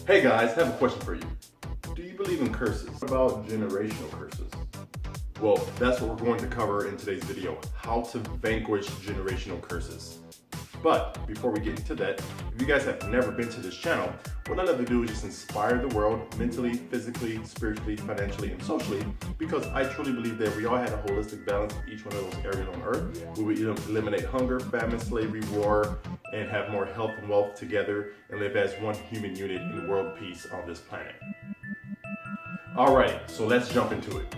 Hey guys, I have a question for you. Do you believe in curses? What about generational curses? Well, that's what we're going to cover in today's video, how to vanquish generational curses. But before we get into that, if you guys have never been to this channel, what I love to do is just inspire the world mentally, physically, spiritually, financially, and socially, because I truly believe that we all had a holistic balance of each one of those areas on earth. We would eliminate hunger, famine, slavery, war, and have more health and wealth together and live as one human unit in world peace on this planet. Alright, so let's jump into it.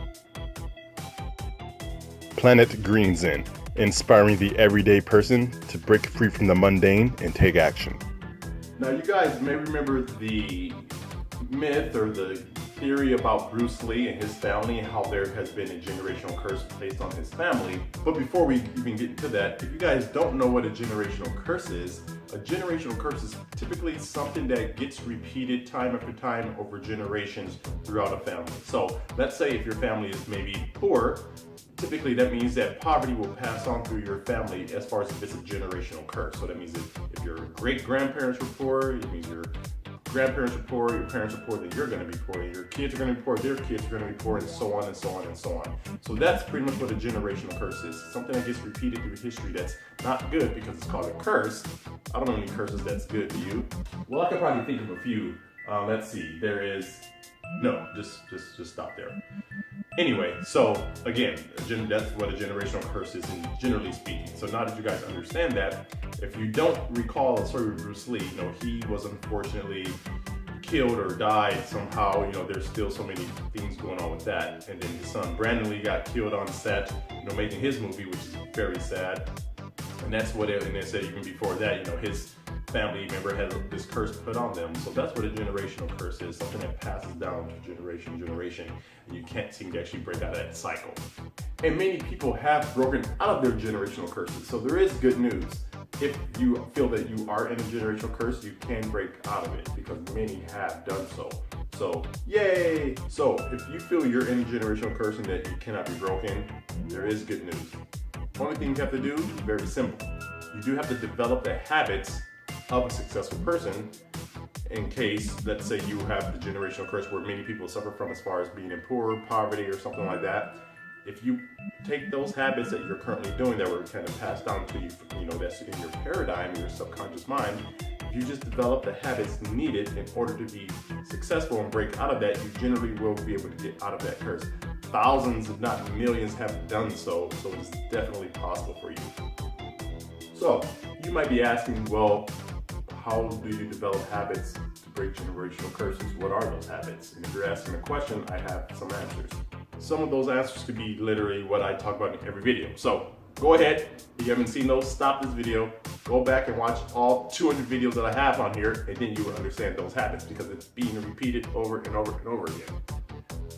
Planet Green Zen, inspiring the everyday person to break free from the mundane and take action. Now you guys may remember the myth or the theory about Bruce Lee and his family and how there has been a generational curse placed on his family. But before we even get into that, if you guys don't know what a generational curse is typically something that gets repeated time after time over generations throughout a family. So let's say if your family is maybe poor, typically that means that poverty will pass on through your family as far as if it's a generational curse. So that means if your great-grandparents were poor, it means your grandparents are poor, your parents are poor, then you're going to be poor, and your kids are going to be poor, their kids are going to be poor, and so on and so on and so on. So that's pretty much what a generational curse is. Something that gets repeated through history that's not good because it's called a curse. I don't know any curses that's good to you. Well, I could probably think of a few. Let's see, there is, no, just stop there. Anyway, so again, that's what a generational curse is, generally speaking. So now that you guys understand that, if you don't recall the story with Bruce Lee, he was unfortunately killed or died somehow. There's still so many things going on with that. And then his son Brandon Lee got killed on set, making his movie, which is very sad. And that's what and they said even before that, his family member had this curse put on them. So that's what a generational curse is, something that passes down to generation to generation, and you can't seem to actually break out of that cycle. And many people have broken out of their generational curses. So there is good news. If you feel that you are in a generational curse, you can break out of it because many have done so. So, yay! So, if you feel you're in a generational curse and that you cannot be broken, there is good news. Only thing you have to do is very simple. You do have to develop the habits of a successful person in case, let's say you have the generational curse where many people suffer from as far as being in poverty or something like that. If you take those habits that you're currently doing that were kind of passed down to you, that's in your paradigm, your subconscious mind, if you just develop the habits needed in order to be successful and break out of that, you generally will be able to get out of that curse. Thousands, if not millions, have done so it's definitely possible for you. So, you might be asking, well, how do you develop habits to break generational curses? What are those habits? And if you're asking a question, I have some answers. Some of those answers could be literally what I talk about in every video. So go ahead, if you haven't seen those, stop this video, go back and watch all 200 videos that I have on here, and then you will understand those habits because it's being repeated over and over and over again.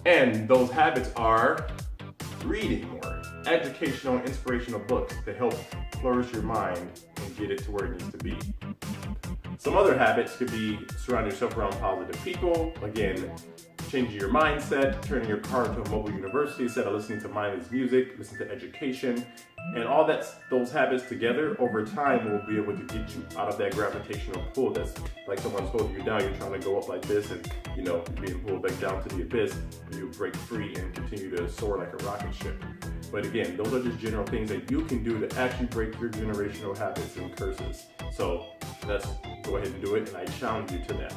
And those habits are reading more, educational and inspirational books to help flourish your mind and get it to where it needs to be. Some other habits could be surrounding yourself around positive people. Again, changing your mindset, turning your car into a mobile university instead of listening to mindless music, listen to education, and all those habits together over time will be able to get you out of that gravitational pull that's like someone's holding you down. You're trying to go up like this and you're being pulled back down to the abyss, but you break free and continue to soar like a rocket ship. But again, those are just general things that you can do to actually break your generational habits and curses. So let's go ahead and do it, and I challenge you to that.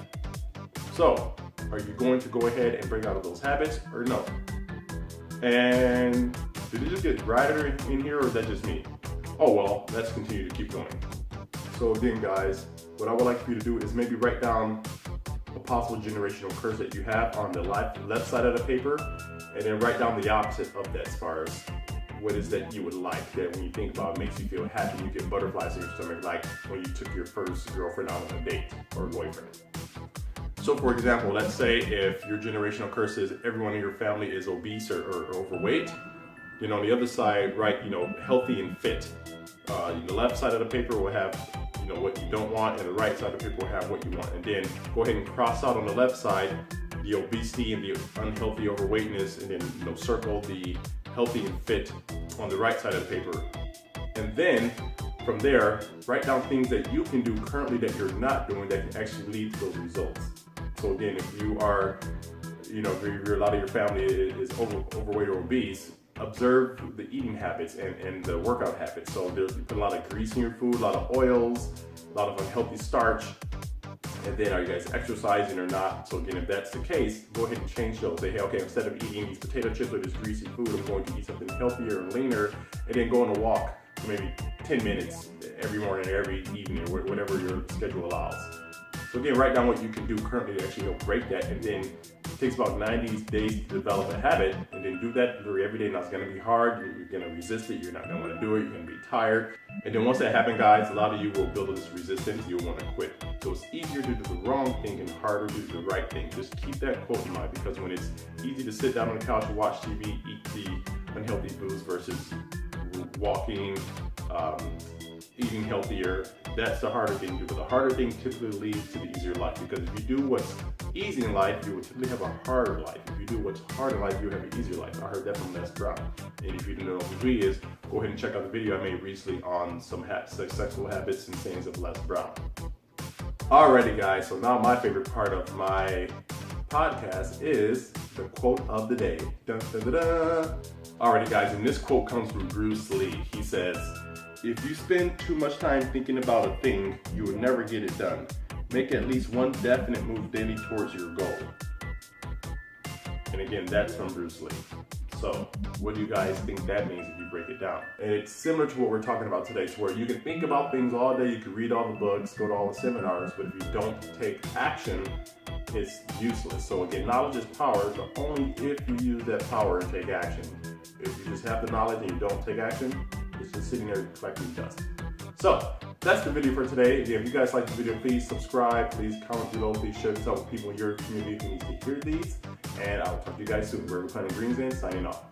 So, are you going to go ahead and break out of those habits or no? And did it just get brighter in here or is that just me? Oh well, let's continue to keep going. So again guys, what I would like for you to do is maybe write down a possible generational curse that you have on the left side of the paper, and then write down the opposite of that as far as what is that you would like, that when you think about it makes you feel happy, you get butterflies in your stomach, like when you took your first girlfriend out on a date or boyfriend. So for example, let's say if your generational curse is everyone in your family is obese or overweight, then on the other side, write, healthy and fit. The left side of the paper will have, what you don't want, and the right side of the paper will have what you want. And then go ahead and cross out on the left side the obesity and the unhealthy overweightness, and then, circle the healthy and fit on the right side of the paper. And then from there, write down things that you can do currently that you're not doing that can actually lead to those results. So again, if you are, if a lot of your family is overweight or obese, observe the eating habits and the workout habits. So you put a lot of grease in your food, a lot of oils, a lot of unhealthy starch. And then are you guys exercising or not? So again, if that's the case, go ahead and change those. Say, hey, okay, instead of eating these potato chips or this greasy food, I'm going to eat something healthier and leaner, and then go on a walk for maybe 10 minutes every morning, every evening, or whatever your schedule allows. So again, write down what you can do currently to actually help break that, and then it takes about 90 days to develop a habit, and then do that every day. Now it's gonna be hard, you're gonna resist it, you're not gonna wanna do it, you're gonna be tired. And then once that happens, guys, a lot of you will build this resistance, you'll wanna quit. So it's easier to do the wrong thing and harder to do the right thing. Just keep that quote in mind, because when it's easy to sit down on the couch and watch TV, eat the unhealthy foods versus walking, eating healthier, that's the harder thing to do. But the harder thing typically leads to the easier life, because if you do what's easy in life, you will typically have a harder life. If you do what's hard in life, you'll have an easier life. I heard that from Les Brown. And if you don't know who he is, go ahead and check out the video I made recently on some sexual habits and sayings of Les Brown. Alrighty guys, so now my favorite part of my podcast is the quote of the day. Dun, dun, dun, dun. Alrighty guys, and this quote comes from Bruce Lee. He says, "If you spend too much time thinking about a thing, you will never get it done. Make at least one definite move daily towards your goal." And again, that's from Bruce Lee. So what do you guys think that means if you break it down? And it's similar to what we're talking about today, to where you can think about things all day, you can read all the books, go to all the seminars, but if you don't take action, it's useless. So again, knowledge is power, but only if you use that power and take action. If you just have the knowledge and you don't take action, it's just sitting there collecting dust. So that's the video for today. Again, if you guys like the video, please subscribe, please comment below, please share this out with people in your community who needs to hear these. And I'll talk to you guys soon. We're Green Zen, signing off.